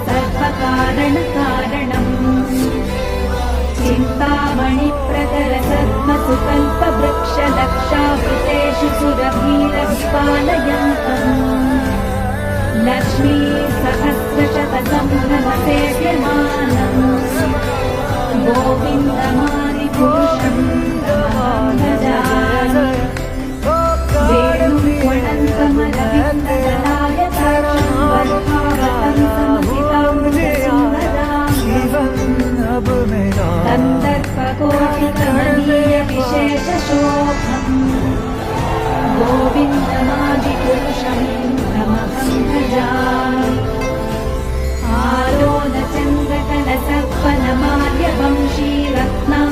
सर्वकारणकारणम् चिन्तामणिप्रकरसद्मसुकल्पवृक्षलक्षावृतेषु सुरभीरविपालयन्तम् लक्ष्मी सहस्रशतसम्भ्रमसेव्यमानम् गोविन्दमादिपुरुषम् भजामि वेणुं त्वणन्तमरविन्ददलायताक्षं वर्धावतं समसितामृतसिं वदामि कन्दर्पकोटिकमनीयविशेषशोभम् गोविन्दमादिपुरुषं तमहं भजामि आलोलचन्द्रकलसर्पणमाल्यवंशी रत्नां